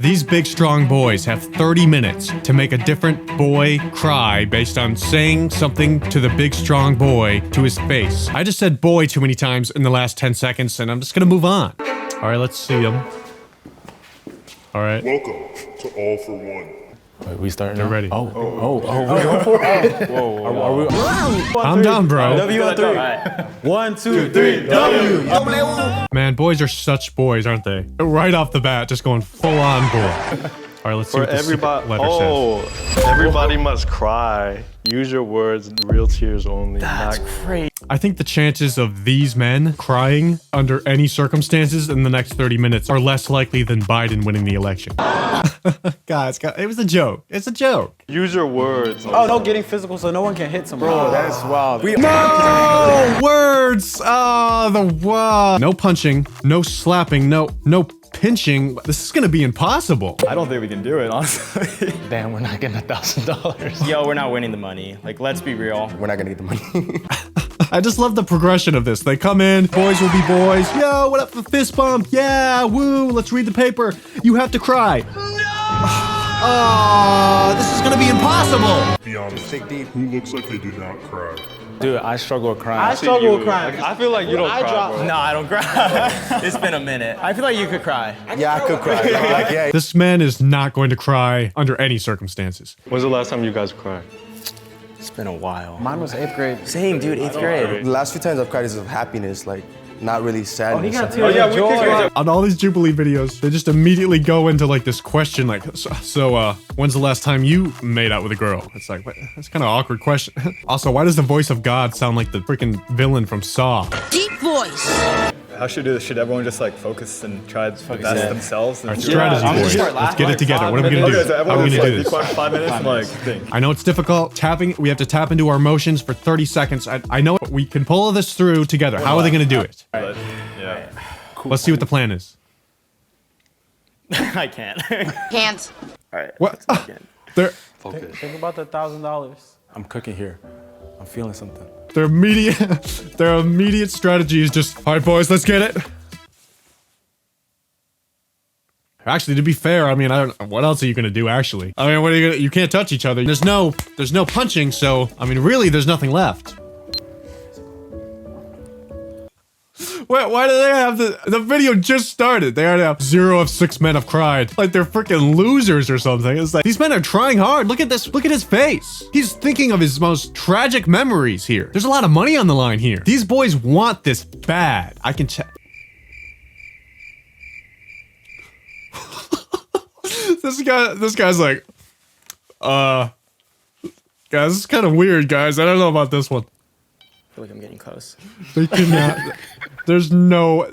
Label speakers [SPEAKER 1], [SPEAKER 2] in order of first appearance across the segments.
[SPEAKER 1] These big strong boys have 30 minutes to make a different boy cry based on saying something to the big strong boy to his face. I just said boy too many times in the last 10 seconds and I'm just gonna move on. All right, let's see them. All right.
[SPEAKER 2] Welcome to All for One.
[SPEAKER 3] Wait, we starting?
[SPEAKER 1] They're ready.
[SPEAKER 3] We're going for it. Whoa.
[SPEAKER 1] Calm down, bro.
[SPEAKER 3] W on 3. 1, 2, 3. W.
[SPEAKER 1] Man, boys are such boys, aren't they? Right off the bat, just going full on boy. All right, let's see what the secret letter says.
[SPEAKER 4] Everybody must cry. Use your words, real tears only.
[SPEAKER 3] That's crazy.
[SPEAKER 1] I think the chances of these men crying under any circumstances in the next 30 minutes are less likely than Biden winning the election. Guys, it was a joke. It's a joke.
[SPEAKER 4] Use your words.
[SPEAKER 5] Oh, no getting physical so no one can hit somebody.
[SPEAKER 3] Bro, that's wild.
[SPEAKER 1] No words. No punching, no slapping, no pinching. This is gonna be impossible.
[SPEAKER 5] I don't think we can do it, honestly.
[SPEAKER 3] Damn, we're not getting $1,000.
[SPEAKER 6] Yo, we're not winning the money. Like, let's be real.
[SPEAKER 3] We're not gonna get the money.
[SPEAKER 1] I just love the progression of this. They come in, boys will be boys. Yo, what up for fist bump? Yeah, woo, let's read the paper. You have to cry. No! Oh, this is gonna be impossible.
[SPEAKER 2] Be honest. Who looks like they do not cry?
[SPEAKER 3] Dude, I struggle with crying.
[SPEAKER 5] I struggle with crying.
[SPEAKER 4] I feel like you don't cry, bro.
[SPEAKER 6] No, I don't cry. It's been a minute. I feel like you could cry.
[SPEAKER 3] Yeah, I could cry. Like, yeah.
[SPEAKER 1] This man is not going to cry under any circumstances.
[SPEAKER 4] When's the last time you guys cried?
[SPEAKER 6] It's been a while.
[SPEAKER 5] Mine was 8th grade.
[SPEAKER 6] Same, dude, 8th grade.
[SPEAKER 7] The last few times I've cried is of happiness, like not really sadness.
[SPEAKER 5] He got tears of joy.
[SPEAKER 1] On all these Jubilee videos, they just immediately go into like this question like, so when's the last time you made out with a girl? It's like, what? That's kind of awkward question. Also, why does the voice of God sound like the freaking villain from Saw?
[SPEAKER 8] Deep voice.
[SPEAKER 5] How should we do this? Should everyone just like focus and try the best themselves?
[SPEAKER 1] Our strategy, boys. Let's get it together. What are we gonna do? How are we gonna do this?
[SPEAKER 5] Be quiet for 5 minutes, like think.
[SPEAKER 1] I know it's difficult. We have to tap into our emotions for 30 seconds. I know we can pull this through together. How are they gonna do it?
[SPEAKER 5] Yeah.
[SPEAKER 1] Let's see what the plan is.
[SPEAKER 6] I can't.
[SPEAKER 8] Hands.
[SPEAKER 6] All right.
[SPEAKER 1] What? They're
[SPEAKER 5] Think about the $1,000.
[SPEAKER 3] I'm cooking here. I'm feeling something.
[SPEAKER 1] their immediate strategy is just, all right, boys, let's get it. Actually, to be fair, I mean, I don't. What else are you gonna do? Actually, I mean, what are you gonna? You can't touch each other. There's no punching. So, I mean, really, there's nothing left. Why do they have the video just started? They already have 0 of 6 men have cried. Like they're freaking losers or something. It's like, these men are trying hard. Look at this. Look at his face. He's thinking of his most tragic memories here. There's a lot of money on the line here. These boys want this bad. I can check. This guy's like, guys, this is kind of weird, guys. I don't know about this one.
[SPEAKER 6] I feel like I'm getting close.
[SPEAKER 1] They cannot. There's no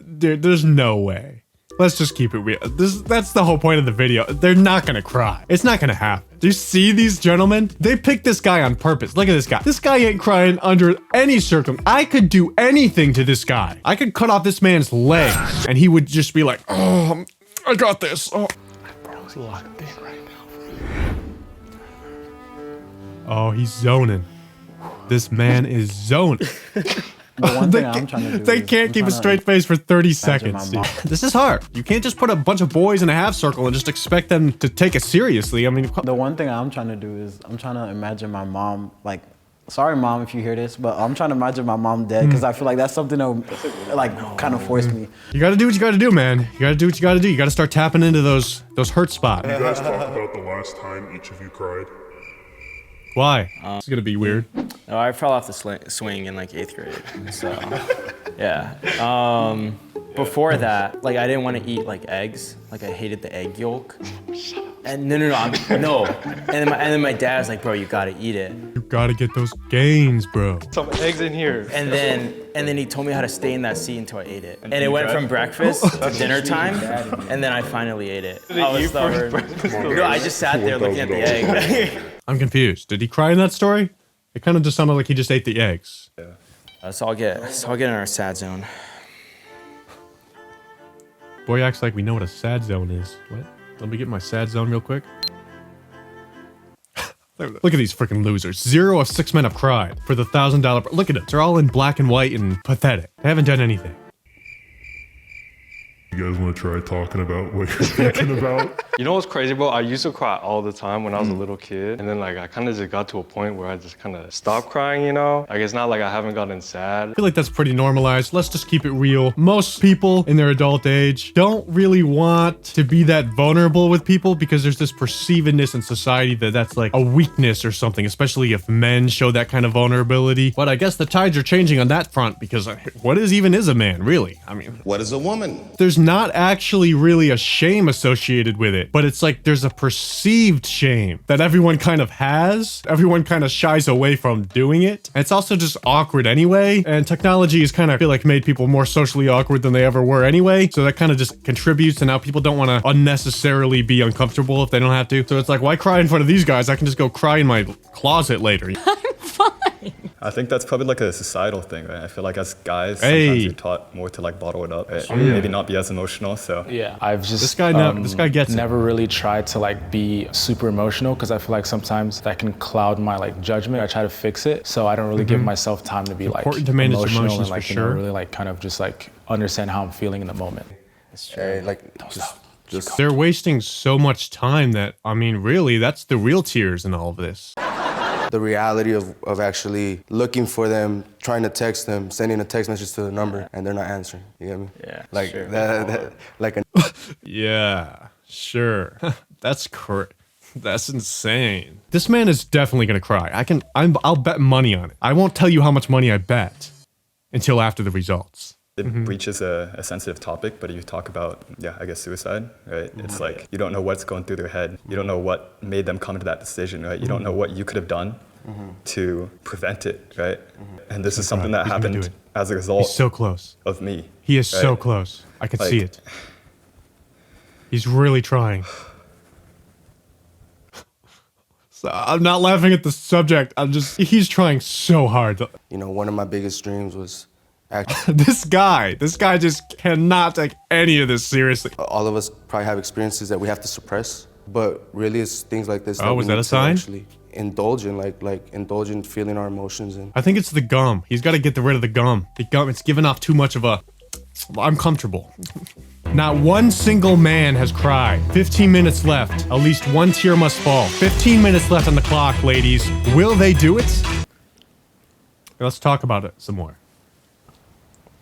[SPEAKER 1] way. Let's just keep it real. That's the whole point of the video. They're not gonna cry. It's not gonna happen. Do you see these gentlemen? They picked this guy on purpose. Look at this guy. This guy ain't crying under any I could do anything to this guy. I could cut off this man's leg and he would just be like, oh, I got this. Oh.
[SPEAKER 3] Bro's locked in right now.
[SPEAKER 1] Oh, he's zoning. This man is zoning.
[SPEAKER 5] The one thing I'm trying to do
[SPEAKER 1] They
[SPEAKER 5] is
[SPEAKER 1] can't
[SPEAKER 5] I'm
[SPEAKER 1] keep a
[SPEAKER 5] trying to
[SPEAKER 1] straight face for 30
[SPEAKER 5] my
[SPEAKER 1] seconds.
[SPEAKER 5] mom.
[SPEAKER 1] Dude. This is hard. You can't just put a bunch of boys in a half circle and just expect them to take it seriously. I mean,
[SPEAKER 5] The one thing I'm trying to do is I'm trying to imagine my mom, like, sorry mom if you hear this, but I'm trying to imagine my mom dead because I feel like that's something that would, like, kind of force me.
[SPEAKER 1] you gotta do what you gotta do, man. You gotta do what you gotta do. You gotta start tapping into those hurt spots.
[SPEAKER 2] You guys talk about the last time each of you cried?
[SPEAKER 1] Why? It's gonna be weird.
[SPEAKER 6] No, I fell off the swing in like 8th grade. So, yeah. Before that, like, I didn't want to eat like eggs. Like, I hated the egg yolk. And no. And then my dad's like, bro, you gotta eat it.
[SPEAKER 1] You gotta get those gains, bro.
[SPEAKER 4] Some eggs in here.
[SPEAKER 6] And then he told me how to stay in that seat until I ate it. And it went from breakfast to dinner time, and then I finally ate it. I was stubborn. No, I just sat there looking at the egg.
[SPEAKER 1] I'm confused. Did he cry in that story? It kind of just sounded like he just ate the eggs.
[SPEAKER 6] So I'll get in our sad zone.
[SPEAKER 1] Boy acts like we know what a sad zone is. What? Let me get my sad zone real quick. Look at these freaking losers. 0 of 6 men have cried for the $1,000. Look at it. They're all in black and white and pathetic. They haven't done anything.
[SPEAKER 2] You guys want to try talking about what you're thinking about?
[SPEAKER 4] You know what's crazy, bro? I used to cry all the time when I was a little kid. And then like I kind of just got to a point where I just kind of stopped crying, you know? Like it's not like I haven't gotten sad.
[SPEAKER 1] I feel like that's pretty normalized. Let's just keep it real. Most people in their adult age don't really want to be that vulnerable with people because there's this perceivedness in society that that's like a weakness or something, especially if men show that kind of vulnerability. But I guess the tides are changing on that front because what is a man, really? I mean,
[SPEAKER 9] What is a woman?
[SPEAKER 1] there's not actually really a shame associated with it, but it's like there's a perceived shame that everyone kind of has. Everyone kind of shies away from doing it. And it's also just awkward anyway. And technology has kind of, I feel like, made people more socially awkward than they ever were anyway. So that kind of just contributes to now people don't want to unnecessarily be uncomfortable if they don't have to. So it's like, why cry in front of these guys? I can just go cry in my closet later.
[SPEAKER 10] I think that's probably like a societal thing, right? I feel like as guys, sometimes you're taught more to like bottle it up, right? Maybe not be as emotional. So
[SPEAKER 11] yeah, I've just
[SPEAKER 1] this guy gets it.
[SPEAKER 11] Never really tried to like be super emotional because I feel like sometimes that can cloud my like judgment. I try to fix it, so I don't really give myself time to be like
[SPEAKER 1] important to manage
[SPEAKER 11] emotional
[SPEAKER 1] emotions
[SPEAKER 11] and like
[SPEAKER 1] for
[SPEAKER 11] you know,
[SPEAKER 1] sure.
[SPEAKER 11] really like kind of just like understand how I'm feeling in the moment.
[SPEAKER 7] Hey, like, just
[SPEAKER 1] They're wasting so much time that, I mean, really, that's the real tears in all of this.
[SPEAKER 7] the reality of actually looking for them, trying to text them, sending a text message to the number, and they're not answering. You get me?
[SPEAKER 6] Yeah,
[SPEAKER 7] Like
[SPEAKER 6] sure.
[SPEAKER 7] that like a
[SPEAKER 1] Yeah, sure. That's insane. This man is definitely gonna cry. I'll bet money on it. I won't tell you how much money I bet until after the results.
[SPEAKER 10] it breaches a sensitive topic, but you talk about, yeah, I guess suicide, right? It's like, you don't know what's going through their head. You don't know what made them come to that decision, right? You don't know what you could have done to prevent it, right? And this is something that
[SPEAKER 1] He's gonna do
[SPEAKER 10] happened
[SPEAKER 1] it.
[SPEAKER 10] as a result
[SPEAKER 1] He's so close.
[SPEAKER 10] of me.
[SPEAKER 1] He is so
[SPEAKER 10] right?
[SPEAKER 1] close. I can
[SPEAKER 10] Like-
[SPEAKER 1] see it. He's really trying. So I'm not laughing at the subject. He's trying so hard.
[SPEAKER 7] you know, one of my biggest dreams was actually
[SPEAKER 1] This guy just cannot take any of this seriously.
[SPEAKER 7] all of us probably have experiences that we have to suppress, but really it's things like this
[SPEAKER 1] Oh,
[SPEAKER 7] we
[SPEAKER 1] was that
[SPEAKER 7] need
[SPEAKER 1] a
[SPEAKER 7] to
[SPEAKER 1] sign?
[SPEAKER 7] actually indulge in, like indulge in feeling our emotions. And
[SPEAKER 1] I think it's the gum. He's got to get rid of the gum. The gum, it's giving off too much of a... I'm comfortable. Not one single man has cried. 15 minutes left. At least one tear must fall. 15 minutes left on the clock, ladies. Will they do it? Let's talk about it some more.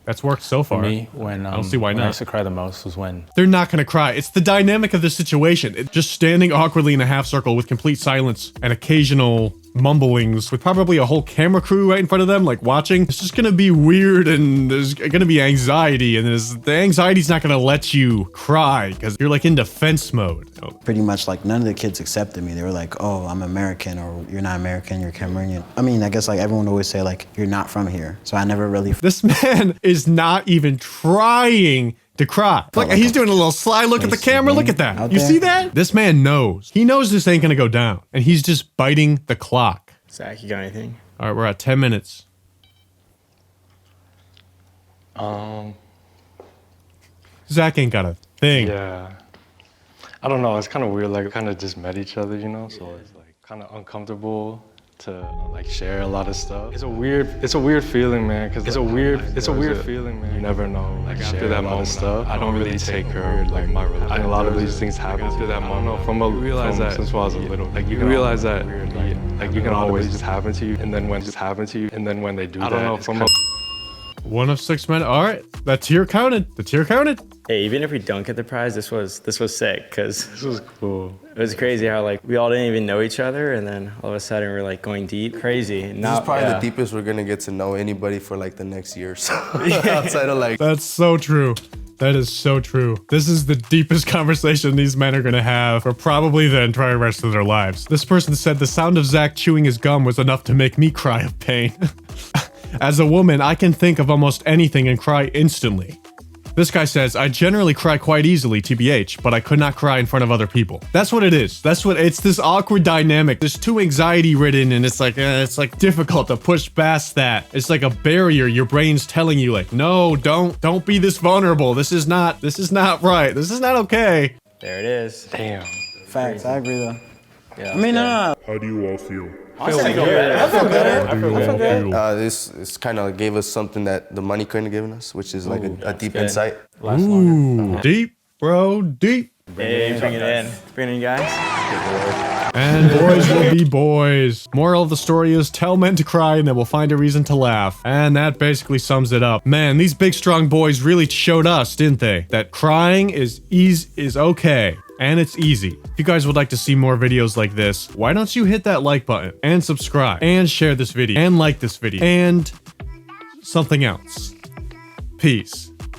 [SPEAKER 1] That's worked so far.
[SPEAKER 11] For me, when
[SPEAKER 1] I don't see why
[SPEAKER 11] when
[SPEAKER 1] not.
[SPEAKER 11] I used to cry the most was when
[SPEAKER 1] They're not gonna cry. It's the dynamic of the situation. Just standing awkwardly in a half circle with complete silence and occasional mumblings with probably a whole camera crew right in front of them, like watching. It's just gonna be weird and there's gonna be anxiety and the anxiety's not gonna let you cry because you're like in defense mode.
[SPEAKER 5] Pretty much like none of the kids accepted me. They were like, oh, I'm American, or you're not American, you're Cameroonian. I mean, I guess like everyone always say like, you're not from here. So I never really...
[SPEAKER 1] This man is not even trying to cry. Like he's doing a little sly look at the camera. Look at that. You see that? This man knows. He knows this ain't gonna go down. And he's just biting the clock.
[SPEAKER 6] Zach, you got anything?
[SPEAKER 1] All right, we're at 10 minutes. Zach ain't got a thing.
[SPEAKER 4] Yeah. I don't know, it's kind of weird, like, we kind of just met each other, you know? So it's like kind of uncomfortable to like share a lot of stuff. It's a weird feeling, man, because it's a weird feeling, man. You never know, like after that moment, stuff, I don't really take care of like my relationship. And a lot of these things happen after that moment. Since I was a little, like you can realize that, like you can always just happen to you, and then when they do that, I don't know, from a
[SPEAKER 1] 1 of 6 men. All right, that tier counted. The tier counted.
[SPEAKER 6] Hey, even if we don't get the prize, this was sick, because
[SPEAKER 4] this was cool.
[SPEAKER 6] it was crazy how like we all didn't even know each other, and then all of a sudden we're like going deep. Crazy.
[SPEAKER 7] this is probably the deepest we're gonna get to know anybody for like the next year or so. Outside of like...
[SPEAKER 1] That's so true. That is so true. This is the deepest conversation these men are gonna have for probably the entire rest of their lives. This person said the sound of Zach chewing his gum was enough to make me cry of pain. As a woman, I can think of almost anything and cry instantly. This guy says, I generally cry quite easily, TBH, but I could not cry in front of other people. That's what it is. It's this awkward dynamic. It's too anxiety ridden and it's like difficult to push past that. It's like a barrier. Your brain's telling you like, no, don't be this vulnerable. This is not right. This is not okay.
[SPEAKER 6] There it is.
[SPEAKER 4] Damn.
[SPEAKER 5] Facts, I agree though.
[SPEAKER 6] Yeah.
[SPEAKER 5] I mean, no.
[SPEAKER 2] How do you all feel?
[SPEAKER 6] Honestly, I feel better. I feel better.
[SPEAKER 7] This kind of gave us something that the money couldn't have given us, which is like a deep
[SPEAKER 6] good.
[SPEAKER 7] insight.
[SPEAKER 1] Ooh, deep, bro, deep.
[SPEAKER 6] Hey, bring it in. Bring it in, guys.
[SPEAKER 1] And boys will be boys. Moral of the story is tell men to cry and they will find a reason to laugh. And that basically sums it up. Man, these big strong boys really showed us, didn't they? That crying is okay. And it's easy. If you guys would like to see more videos like this, why don't you hit that like button and subscribe and share this video and like this video and something else. Peace.